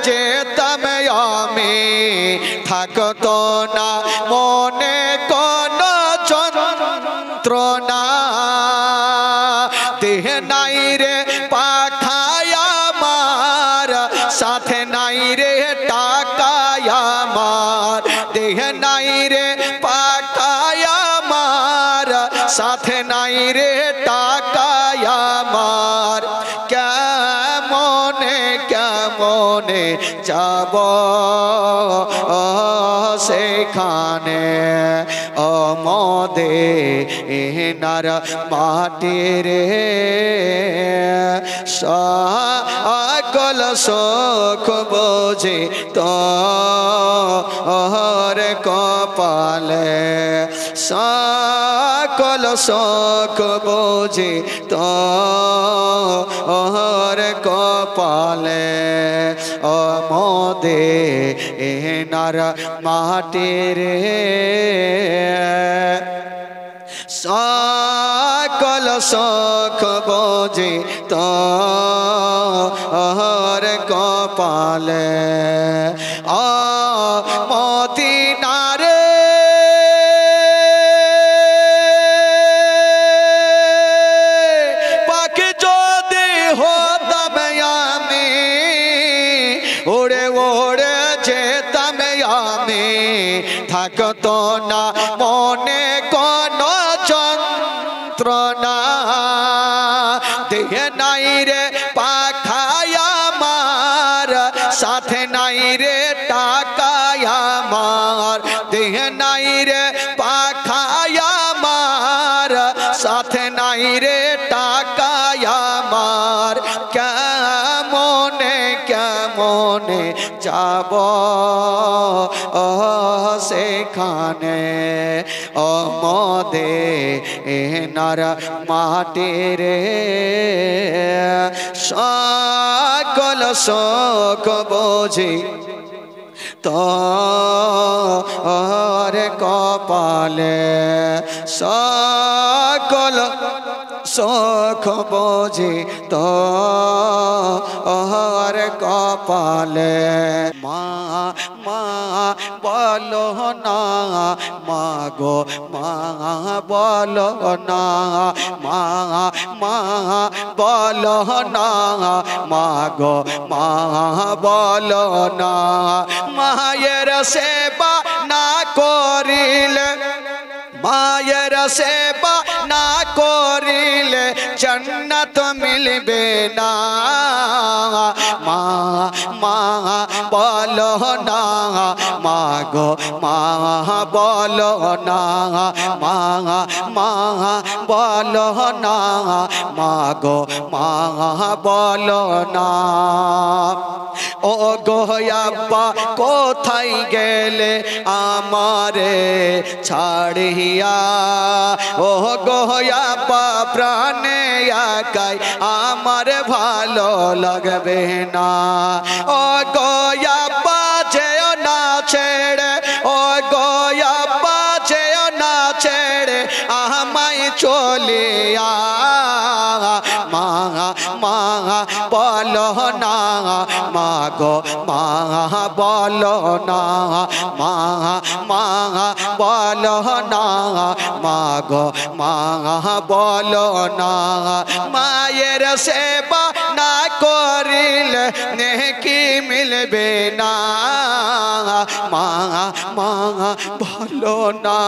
যেতাম আমি থাকতো না মনে কোনো যন্ত্রণা দেহ নাই রে পাখায় আমার সাথে নাই রে টাকায় আমার দেহ নাই রে পাখায় আমার সাথে নাই রে টাকায় আমার কেমনে কেমনে যাব সেখানে মদিনার মাটি রে সকল সুখ বুঝি তোর কপালে সকল সুখ বুঝি তোর কপালে মদিনার মাটি রে সকল সুখ বুঝি তোর কপালে মদিনা রে পাখি যদি হতাম আমি উড়ে উড়ে যেতাম আমি থাকতো না মনে কোনো যন্ত্রণা দেহ নাই রে পাখায় আমার সাথে নাই রে টাকায় আমার দেহ নাই রে পাখায় আমার সাথে নাই রে টাকায় আমার কেমনে কেমনে যাব সেখানে মদিনার মাটি রে সকল সুখ বুঝি তোর কপালে সকল সুখ বুঝি তোর কপালে মা মা বলো না মা গো মা বলো না মা মা বলো না মা গো মা বলো না মায়ের সেবা না করিলে মায়ের সেবা না করিলে জন্নত মিলবে না মা মা বলো না মা গো মা বলো না মা মা বলো না মা গো মা বলো না ও গো আব্বা কোথায় গেলে আমারে ছাড়িয়া ও গো আব্বা প্রাণে একাই আমার ভালো লাগবে না ও গো আব্বা যেও না ছেড়ে ও গো আব্বা যেও না ছেড়ে আমায় চলিয়া মা মা বলো না মা গো মা বলো না মা মা বলো না মা গো মা বলো না মায়ের সেবা না করিলে নেকি মিলবে না মা মা বলো না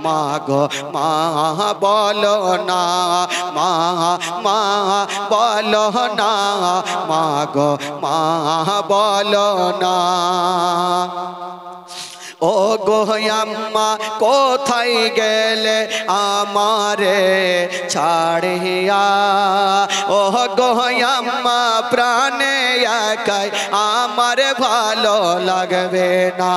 মা গো মা বলো না মা মা বলো না মা গো মা বলো না ও গো আম্মা কোথায় গেলে আমারে ছাড়িয়া ও গো আম্মা প্রাণে একাই আমার ভালো লাগবে না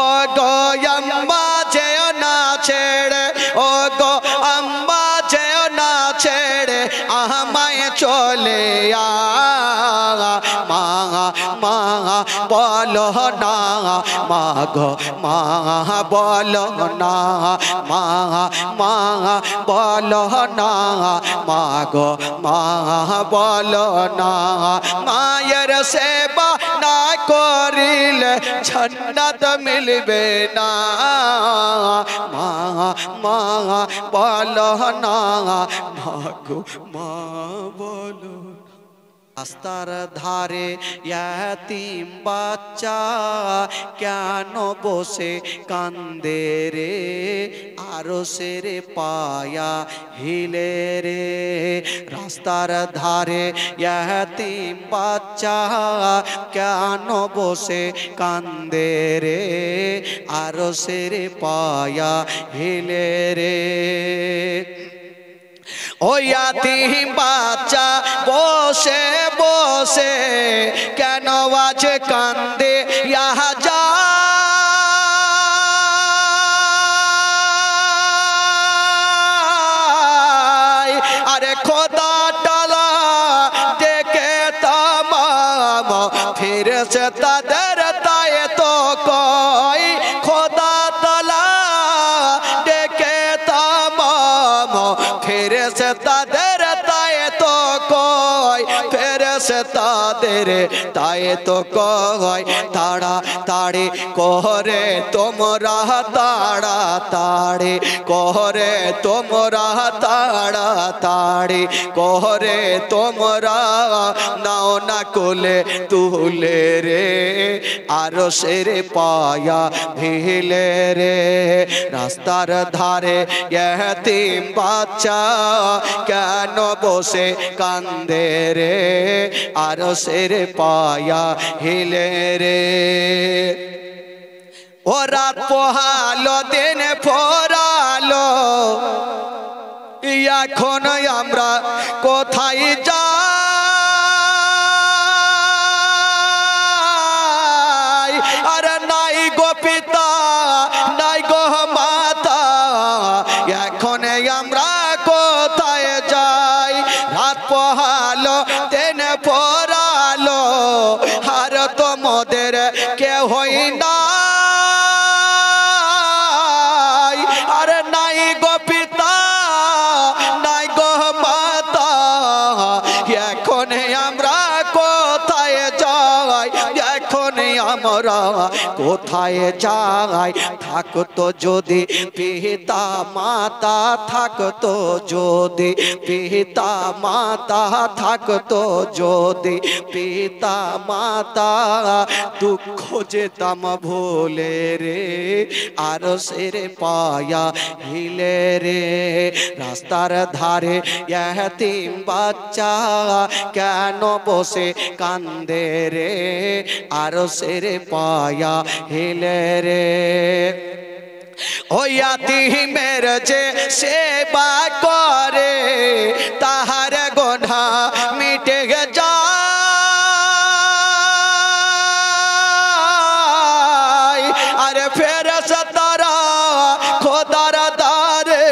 ও গো আম্মা যেও না ছেড়ে ও গো আম্মা যেও না ছেড়ে আমায় চলে মা মা বলো না মা গো মা বলো না মা মা বলো না মা গো মা বলো না মায়ের সেবা না করিলে জান্নাত মিলবে না মা মা বলো না মা গো মা বলো রাস্তার ধারে ইয়াতিম বাচ্চা কেন বসে কান্দে রে আরশের পায়া হিলে রে রাস্তার ধারে ইয়াতিম বাচ্চা কেন বসে কান্দে রে আরশের পায়া হিলে রে ও ইয়াতিম বাচ্চা বসে বসে কেন আজ কান্দে ইহা যায় আরে খোদা তাআলা ডেকে तमाम ফেরেশতাদের তাই তো কয় খোদা তাআলা ডেকে तमाम ফেরেশতাদের তাই তো কয় ফেরেশতাদের তাই তো কয় তাড়াতাড়ি করে তোমরা তাড়াতাড়ি করে তোমরা তাড়াতাড়ি করে তোমরা নাও না কোলে তুলে রে আরশের পায়া ভিলে রে রাস্তার ধারে ইয়াতিম বাচ্চা কেন বসে কান্দে রে আরশের পায়া হিলে রে ও রাত পোহালো দিন ফোরালো এখন আমরা কোথায় যাই আর নাই গো পিতা নাই গো মাতা এখন আমরা কোথায় যাই রাত পোহালো দিন পড়ালো আর তোমাদের কেহই নাই আর নাই গো পিতা নাই গো মাতা এখন আমরা কোথায় যাই এখন আমরা কোথায় যাই থাকতো যদি পিতা মাতা থাকতো যদি পিতা মাতা থাকতো যদি পিতা মাতা দুঃখ যেতাম ভুলে রে আরশের পায়া হিলে রে রাস্তার ধারে ইয়াতিম বাচ্চা কেন বসে কান্দে রে আরশের পায়া হিলে রে ও ইয়াতিমের যে সেবা করে তাহার গুনাহ মিটে যায় আরে ফেরেশতারা খোদার দারে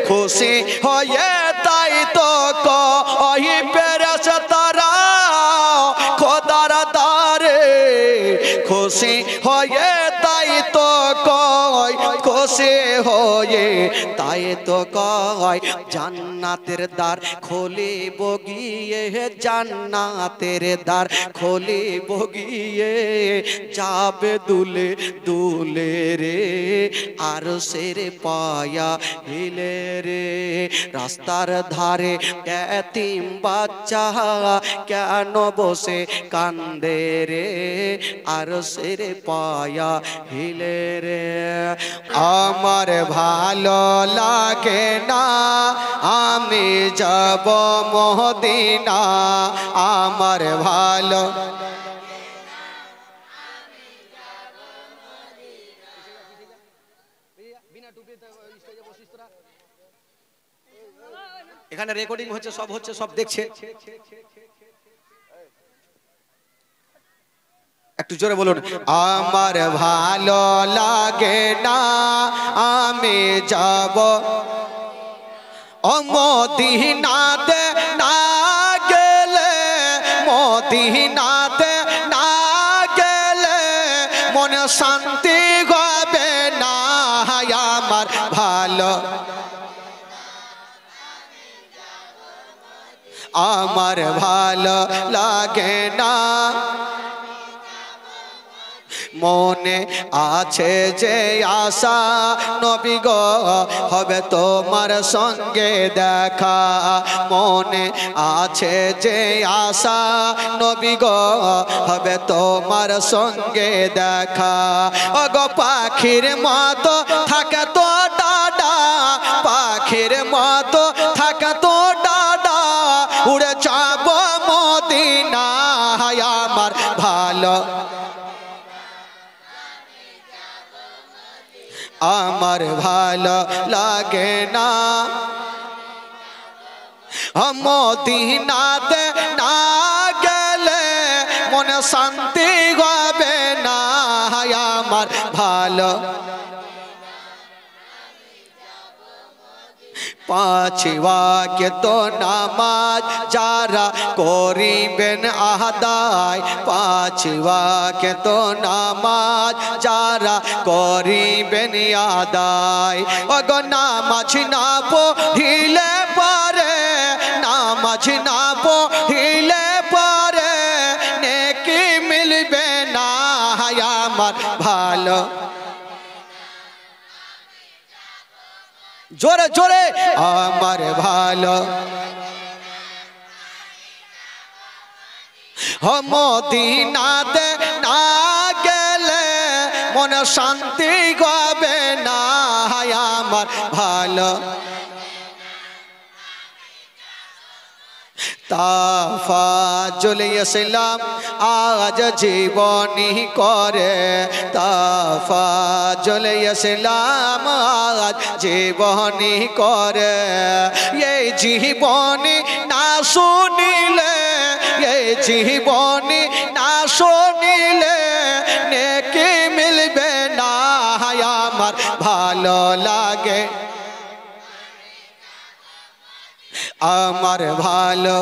খুশি হয়ে তাই তো কই ফেরেশতারা খোদার দারে খুশি হয়ে তাই তো কয় খুশি হয়ে তাই তো কয় জান্নাতের দ্বার খুলিব গিয়ে জান্নাতের দ্বার খুলিব গিয়ে যাবে দুলে দুলে রে আরশের পায়া হিলে রে রাস্তার ধারে ইয়াতিম বাচ্চা কেন বসে কান্দে রে আরশের পায়া হিলে রে আমার ভালো লাগে না আমি যাব মদিনা আমার ভালো এখানে রেকর্ডিং হচ্ছে সব দেখছে একটু জোরে বলুন আমার ভালো লাগে না আমি যাব ও মদিনাতে না গেলে মদিনাতে না গেলে মনে শান্তি হবে না আমার ভালো আমার ভালো লাগে না মনে আছে যে আশা নবী গো হবে তোমার সঙ্গে দেখা মনে আছে যে আশা নবী গো হবে তোমার সঙ্গে দেখা ওগো পাখির মতো থাকে তো ডাডা পাখির মতো থাকে তো ডাডা উড়ে যাব মদিনায় আমার ভালো আমার ভালো লাগে না মদিনাতে না গেলে মনে শান্তি হবে না আমার ভালো पाँच वक्त नमाज जारा करिबेन आदाय पाँच वक्त नमाज जारा करिबेन आदाय अगो नामाज ना पढ़िले पारे नामाज ना पढ़िले पारे नेकी मिलबे ना आमार भालो जोरे जोरे आमार भालो मदिनाते ना गेले मन शांति गाबे ना आमार भालो ताफाजुल इस्लाम आज जीवनी करे ताफाजुल इस्लाम आज जीवनी करे ये जीवनी ना सुनिले ये जीवनी ना सुनिले नेकी मिलबे ना आमार भालो लागे आमार भालो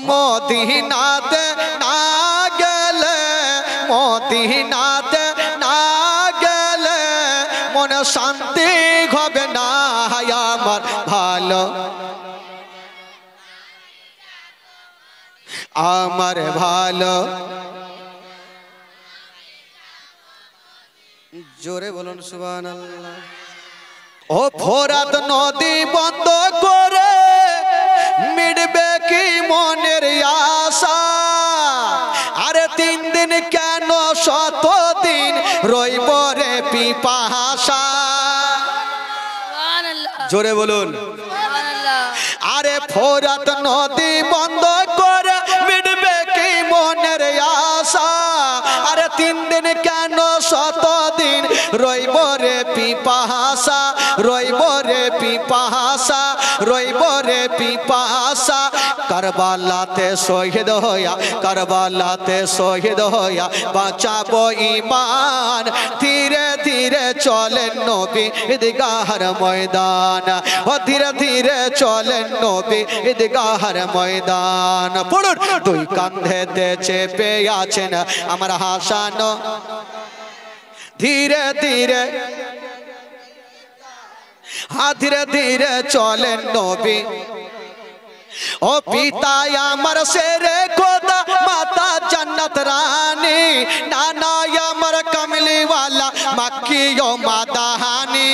मदिनाते ना गेले मदिनाते ना गेले मन शांति হবে না আমার ভালো আমার ভালো জোরে বলুন সুবহানাল্লাহ ओ फोरात नदी बंद करे मिटबे की मनेर आशा अरे 3 दिन केन शत दिन रइब रे पिपासा जोरे बोलुन अरे फोरात नदी बंद करे मिटबे की मनेर आशा अरे 3 दिन केन शत दिन रइब रे पिपासा रइब रे पिपासा रइब रे पिपासा करबालाते शहीद होया करबालाते शहीद होया बाँचाबो ईमान धीरे धीरे चलें नबी ईदगाहर मैदान ओ धीरे धीरे चलें नबी ईदगाहर मैदान पड़ुन दुई कांधेते चेपे आछेन आमार हासान धीरे धीरे हाँ धीरे धीरे चलें नबी ओ पिता आमार शेरे खोदा माता जन्नत रानी नाना आमार कमली वाला मक्की ओ मादाहानी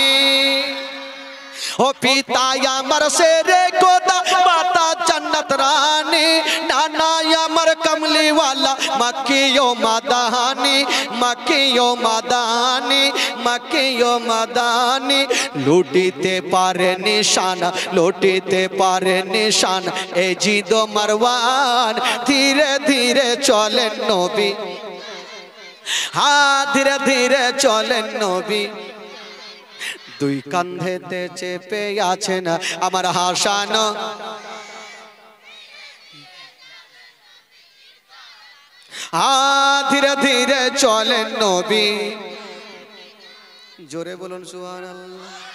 ओ पिता आमार शेरे खोदा माता जन्नत रानी नाना आमार कमली वाला मक्की ओ मादाहानी मक्की ओ मादानी मक्की ओ मादानी लुटिते पारे निशान लुटिते पारे निशान ए जिदो मरवान धीरे धीरे चलें नबी हाँ धीरे धीरे चलें नबी दुई कांधेते चेपे आछेन आमार हासान हाँ धीरे धीरे चलें नबी जोरे बोलुन सुबहानाल्लाह।